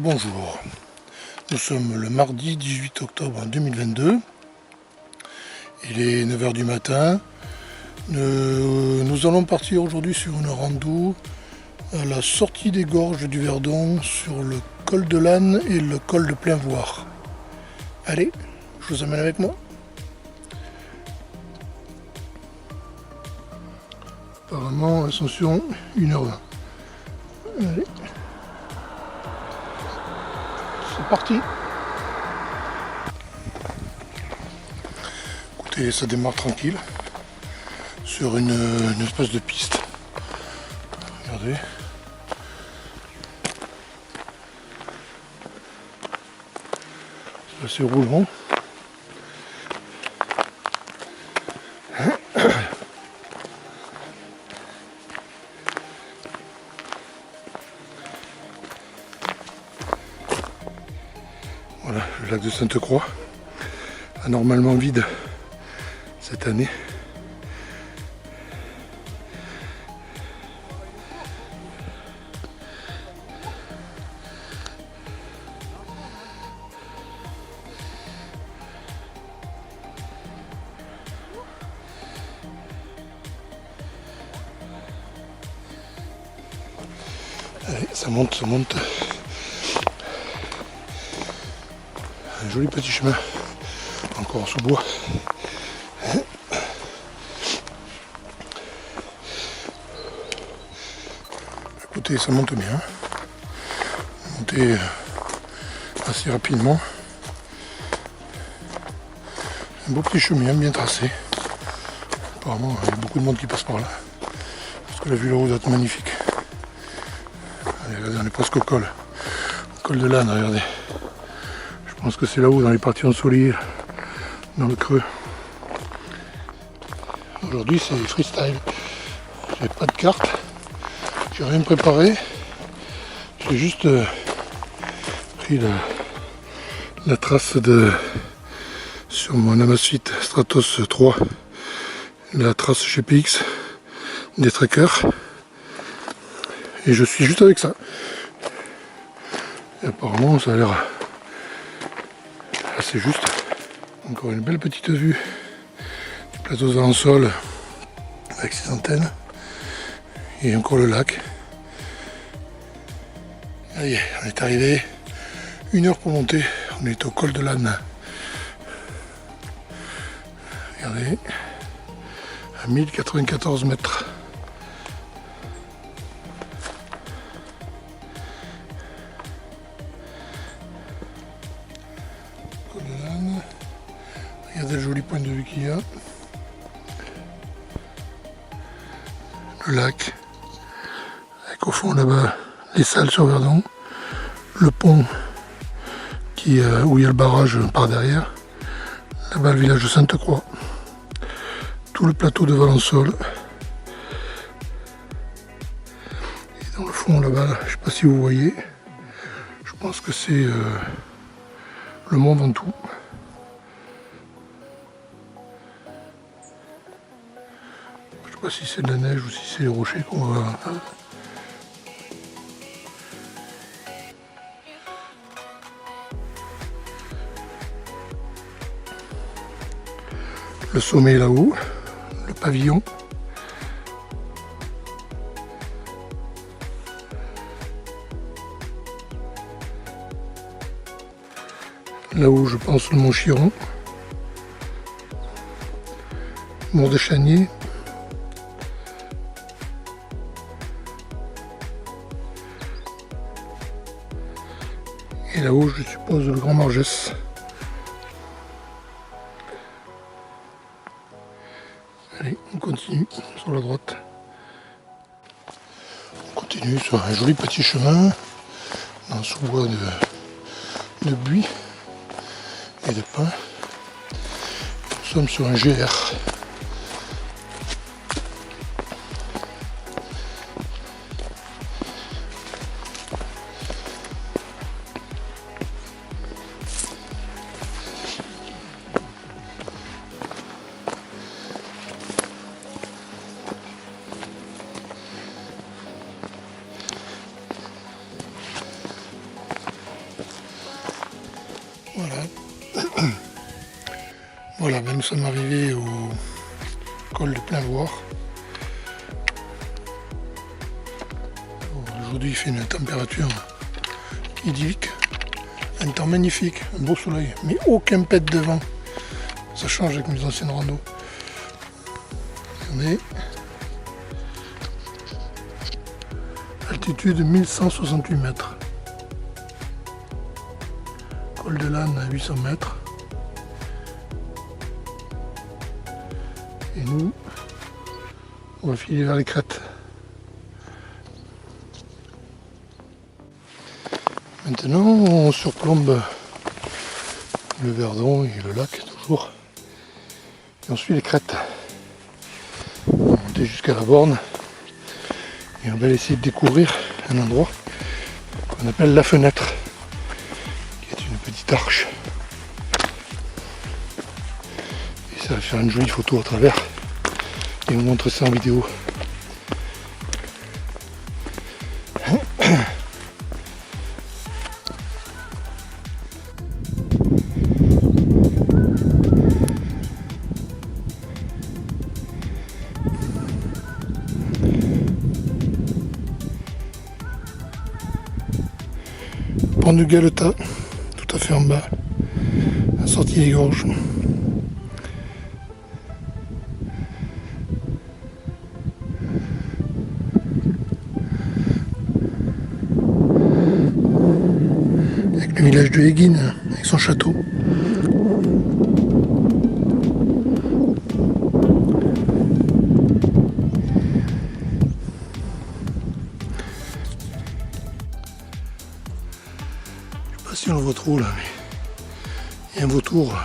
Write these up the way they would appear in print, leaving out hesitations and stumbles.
Bonjour, nous sommes le mardi 18 octobre 2022, il est 9 h du matin, nous allons partir aujourd'hui sur une rando à la sortie des gorges du Verdon sur le col de l'Âne et le col de Plainvoire. Allez, je vous amène avec moi. Apparemment, ascension 1h20. Allez. C'est parti. Écoutez, ça démarre tranquille sur une espèce de piste. Regardez. C'est assez roulant. Voilà, le lac de Sainte-Croix, anormalement vide cette année. Allez, ça monte, ça monte. Un joli petit chemin, encore en sous-bois. Écoutez, ça monte bien. Montez assez rapidement. Un beau petit chemin bien tracé. Apparemment, il y a beaucoup de monde qui passe par là. Parce que la vue là-haut doit être magnifique. Allez, regardez, on est presque au col. Au col de l'Âne, regardez. Je pense que c'est là-haut, dans les parties ensoleillées, dans le creux. Aujourd'hui, c'est freestyle. J'ai pas de carte. J'ai rien préparé. J'ai juste pris la trace sur mon Amazfit Stratos 3, la trace GPX des trackers. Et je suis juste avec ça. Et apparemment, ça a l'air assez juste. Encore une belle petite vue du plateau de Valençol avec ses antennes. Et encore le lac. Allez, on est arrivé. 1 heure pour monter. On est au col de l'Âne. Regardez. À 1094 mètres. Col de l'Âne. Regardez le joli point de vue qu'il y a. Le lac. Avec au fond là-bas les salles sur Verdon. Le pont où il y a le barrage par derrière. Là-bas le village de Sainte-Croix. Tout le plateau de Valençol. Et dans le fond là-bas, je ne sais pas si vous voyez, je pense que c'est le Mont Ventoux. Je ne sais pas si c'est de la neige ou si c'est les rochers qu'on va... Le sommet là-haut, le pavillon. Là-haut, je pense, le Mont Chiron. Mont des Chaniers. Et là-haut, je suppose, le Grand Margès. Allez, on continue sur la droite. On continue sur un joli petit chemin dans le sous-bois de buis et de pins. Nous sommes sur un GR. Voilà, ben nous sommes arrivés au col de Plainvoire. Aujourd'hui il fait une température idyllique, un temps magnifique, un beau soleil, mais aucun pet de vent. Ça change avec mes anciennes randos. Regardez. Altitude 1168 mètres. Col de l'Âne à 800 mètres. Et nous, on va filer vers les crêtes. Maintenant, on surplombe le Verdon et le lac, toujours. Et on suit les crêtes. On va monter jusqu'à la borne. Et on va essayer de découvrir un endroit qu'on appelle la fenêtre, qui est une petite arche. Et ça va faire une jolie photo à travers. Et on montre ça en vidéo. Pont de Galetas, tout à fait en bas, à la sortie des gorges. Avec le village de Héguine, avec son château. Si on le voit trop là, mais il y a un vautour.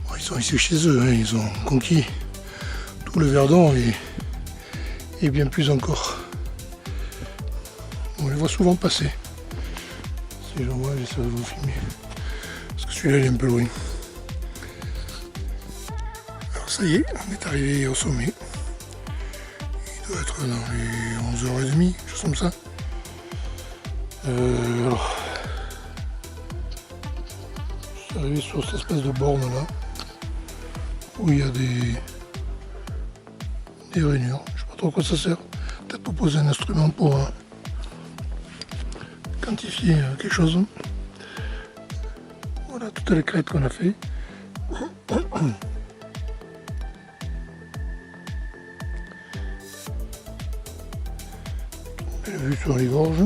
Bon, ils sont ici chez eux, hein, ils ont conquis tout le Verdon et bien plus encore. On les voit souvent passer. Si j'en vois, j'essaie de vous filmer. Parce que celui-là il est un peu loin. Alors ça y est, on est arrivé au sommet. Il doit être dans les 11h30, chose comme ça. Alors, je suis arrivé sur cette espèce de borne là, où il y a des rainures. Je ne sais pas trop à quoi ça sert. Peut-être pour poser un instrument pour quantifier quelque chose. Voilà toutes les crêtes qu'on a fait. Belle vue sur les gorges.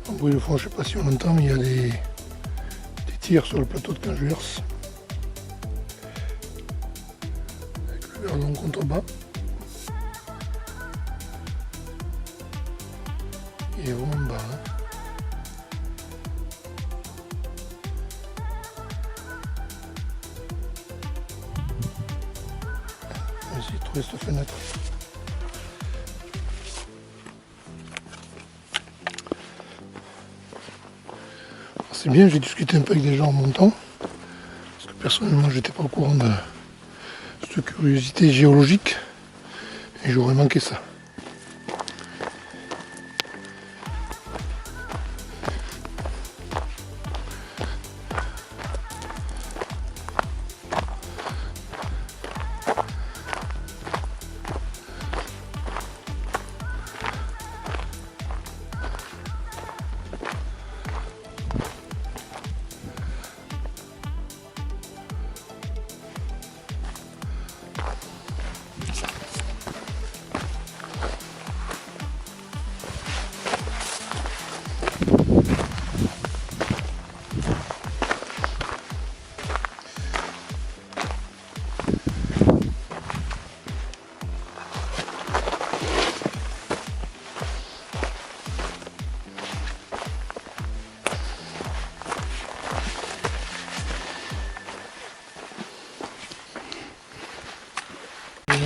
En bruit de fond, je ne sais pas si on l'entend, mais il y a des tirs sur le plateau de Canjuers. Avec le Verdon contrebas. Il est vraiment bas. Hein. On va essayer de trouver cette fenêtre. C'est bien, j'ai discuté un peu avec des gens en montant, parce que personnellement j'étais pas au courant de cette curiosité géologique, et j'aurais manqué ça.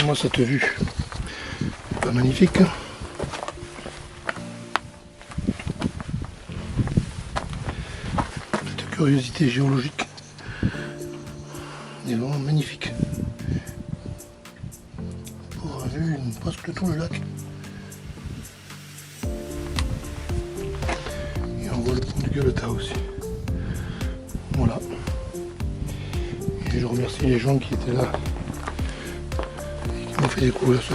Moi cette vue, pas magnifique. Cette curiosité géologique est vraiment magnifique. On a vu presque tout le lac. Et on voit le pont du Gueltas aussi. Voilà. Et je remercie les gens qui étaient là et qui m'ont fait découvrir ce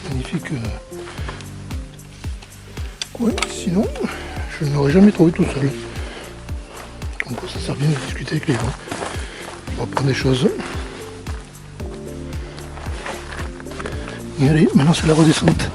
magnifique coin. Sinon, je ne l'aurais jamais trouvé tout seul. Donc ça sert bien de discuter avec les gens. On va prendre des choses. Et allez, maintenant c'est la redescente.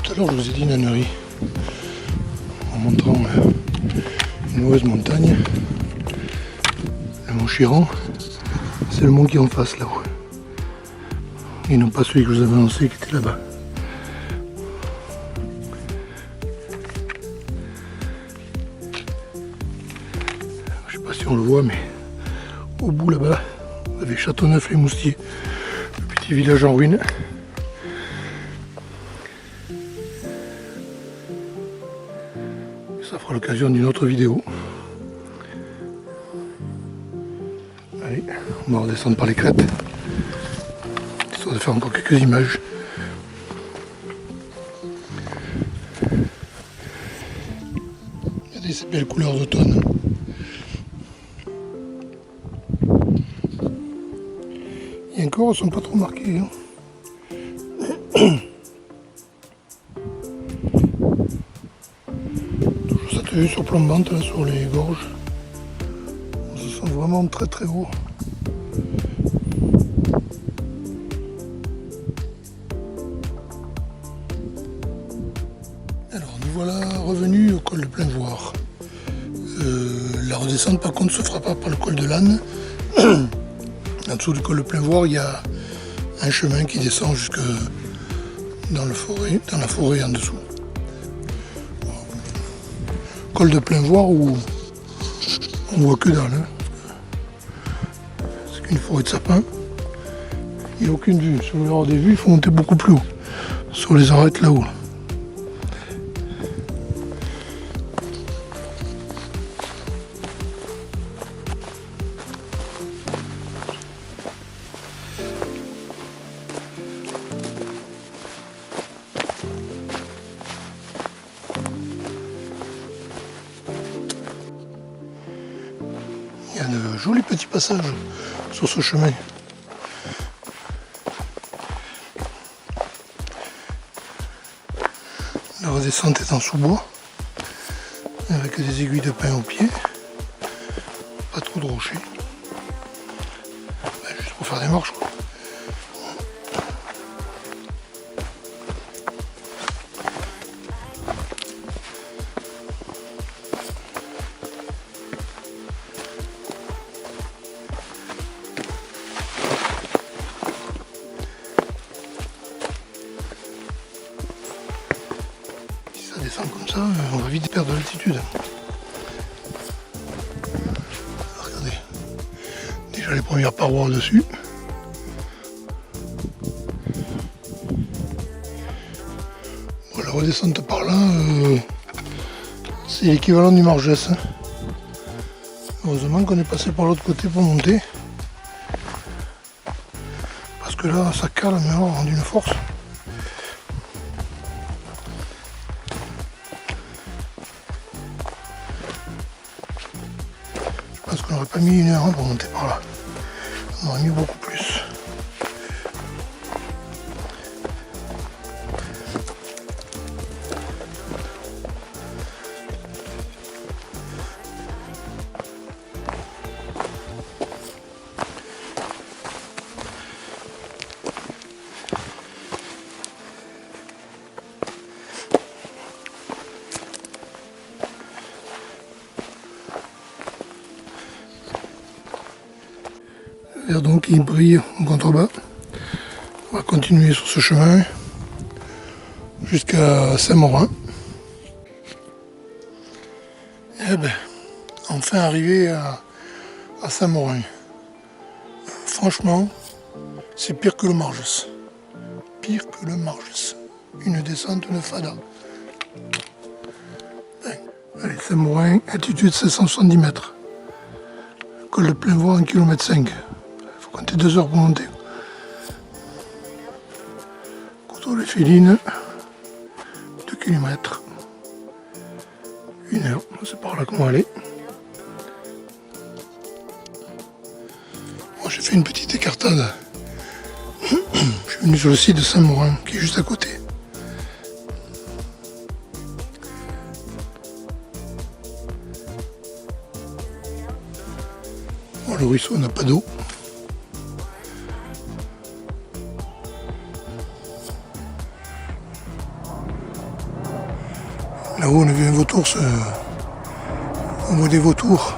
Tout à l'heure je vous ai dit une ânerie en montrant une mauvaise montagne, le mont Chiran, c'est le mont qui est en face là-haut. Et non pas celui que je vous avais annoncé qui était là-bas. Je sais pas si on le voit, mais au bout là-bas, vous avez Châteauneuf-les-Moustiers, le petit village en ruine. Ça fera l'occasion d'une autre vidéo. Allez, on va redescendre par les crêtes, histoire de faire encore quelques images. Regardez ces belles couleurs d'automne. Et encore, elles ne sont pas trop marquées. Hein. Toujours cette vue surplombante là, sur les gorges. On se sent vraiment très très haut. Alors nous voilà revenus au col de Plainvoir. La redescente par contre se fera pas par le col de l'Âne. En dessous du col de Plainvoir, il y a un chemin qui descend jusque dans la forêt en dessous. Col de Plainvoir où on voit que dalle. Hein. C'est qu'une forêt de sapins. Il n'y a aucune vue. Si vous voulez avoir des vues, il faut monter beaucoup plus haut. Sur les arêtes là-haut. Là. Il y a de jolis petits passages sur ce chemin. La redescente est en sous-bois, avec des aiguilles de pin au pied, pas trop de rochers, juste pour faire des marches. Quoi. Comme ça, on va vite perdre de l'altitude. Regardez, déjà les premières parois au-dessus. Bon, la redescente par là, c'est l'équivalent du Margès. Hein. Heureusement qu'on est passé par l'autre côté pour monter. Parce que là, ça cale, mais alors, d'une force. Parce qu'on n'aurait pas mis 1 heure pour monter par là. On aurait mis beaucoup plus. Donc il brille en contrebas. On va continuer sur ce chemin jusqu'à Saint-Morin. Et ben, enfin arrivé à Saint-Morin. franchement, c'est pire que le Marges. Pire que le Marges. Une descente, une fada. Allez, Saint-Maurin, altitude 770 mètres. Col de Plainvoire, 1,5 km. Il faut compter 2 heures pour monter. Coteau les Félines, 2 km. 1 heure, c'est par là qu'on va aller. Moi j'ai fait une petite écartade. Je suis venu sur le site de Saint-Maurin, qui est juste à côté. Bon, le ruisseau n'a pas d'eau. Là-haut on a vu un vautour, on voit des vautours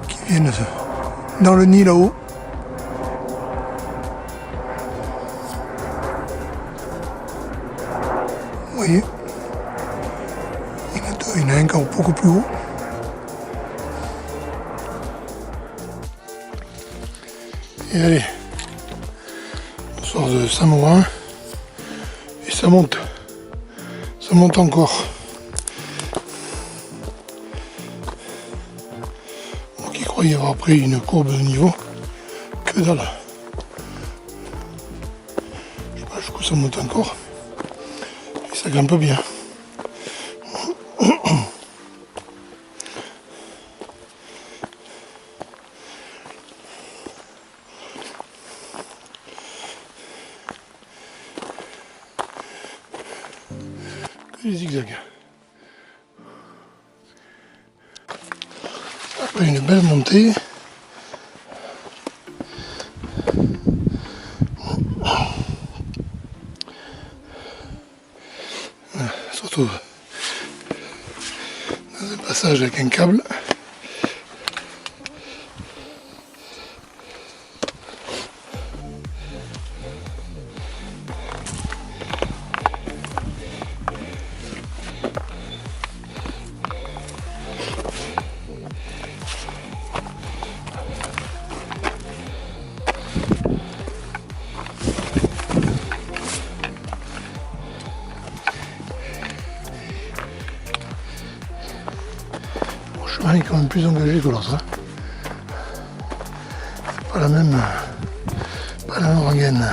qui viennent dans le nid là-haut. Vous voyez, il y en a deux, il y en a un encore beaucoup plus haut. Et allez, on sort de Saint-Maurin et ça monte encore. Moi qui croyais avoir pris une courbe de niveau, que dalle. Je sais pas jusqu'où ça monte encore. Et ça grimpe bien. Que des zigzags. Après une belle montée. Voilà, surtout dans un passage avec un câble. Le chemin est quand même plus engagé que l'autre. Hein. C'est pas la même rengaine.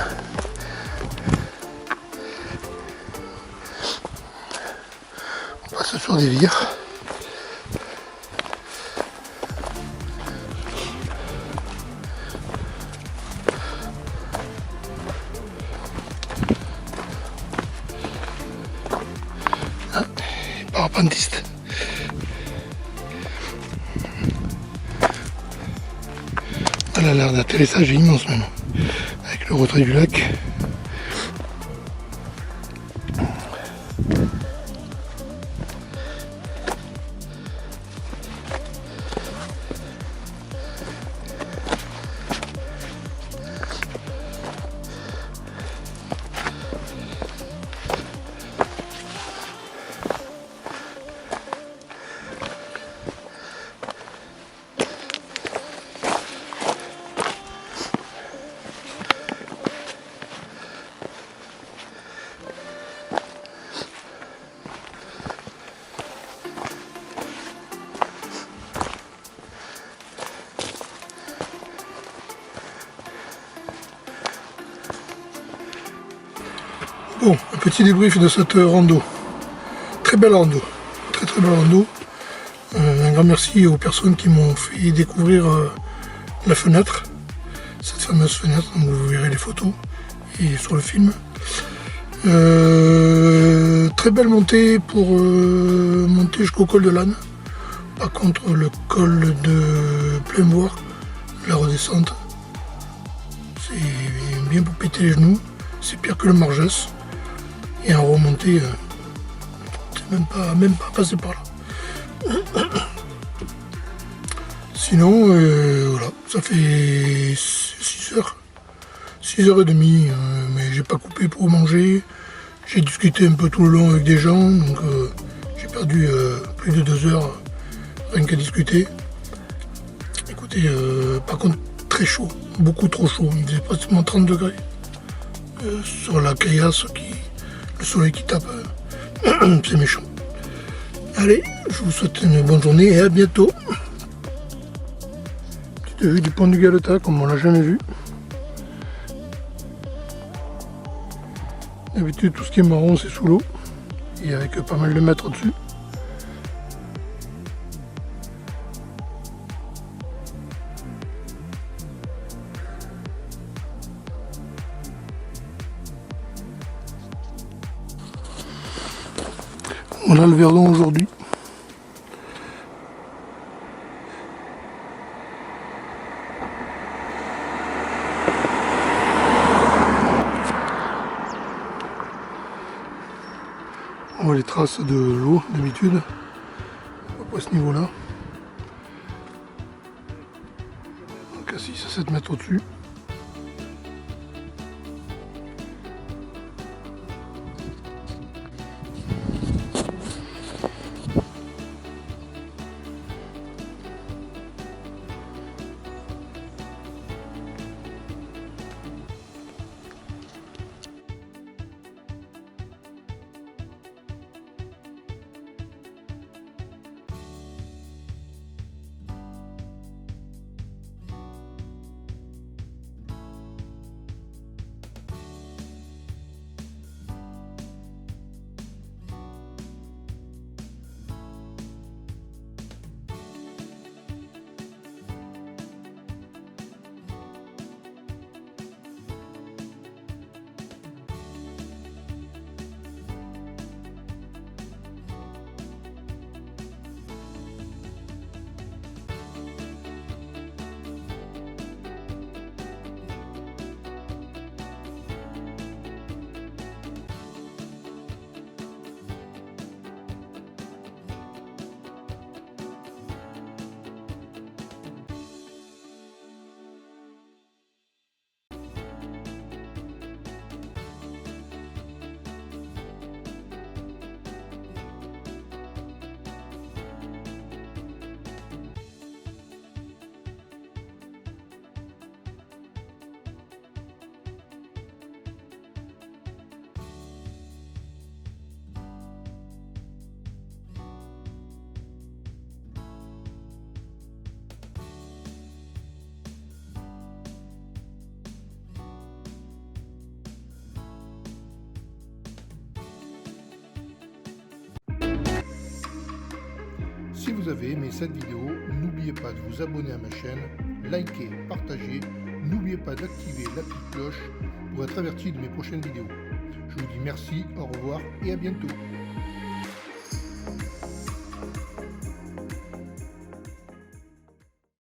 On passe sur des vires. Ah, parapentiste. Elle a l'air d'atterrissage immense même, avec le retrait du lac. Bon, un petit débrief de cette rando. Très belle rando. Très belle rando. Un grand merci aux personnes qui m'ont fait découvrir la fenêtre. Cette fameuse fenêtre, donc vous verrez les photos et sur le film. Très belle montée pour monter jusqu'au col de l'Âne. Par contre, le col de Plainvoire, la redescente, c'est bien pour péter les genoux. C'est pire que le Marges. Et en remontée, c'est même pas passé par là. Sinon, voilà, ça fait 6h30, mais j'ai pas coupé pour manger. J'ai discuté un peu tout le long avec des gens, donc j'ai perdu plus de 2 heures rien qu'à discuter. Écoutez, c'était par contre très chaud, beaucoup trop chaud, il faisait pratiquement 30 degrés. Sur la caillasse, le soleil qui tape, c'est méchant. Allez, je vous souhaite une bonne journée et à bientôt. Petite vue du pont du Galetas comme on l'a jamais vu. D'habitude tout ce qui est marron c'est sous l'eau et avec pas mal de mètres dessus. On a le Verdon aujourd'hui. On voit les traces de l'eau d'habitude, à ce niveau-là. Donc à 6 à 7 mètres au-dessus. Si vous avez aimé cette vidéo, n'oubliez pas de vous abonner à ma chaîne, liker, partager, n'oubliez pas d'activer la petite cloche pour être averti de mes prochaines vidéos. Je vous dis merci, au revoir et à bientôt.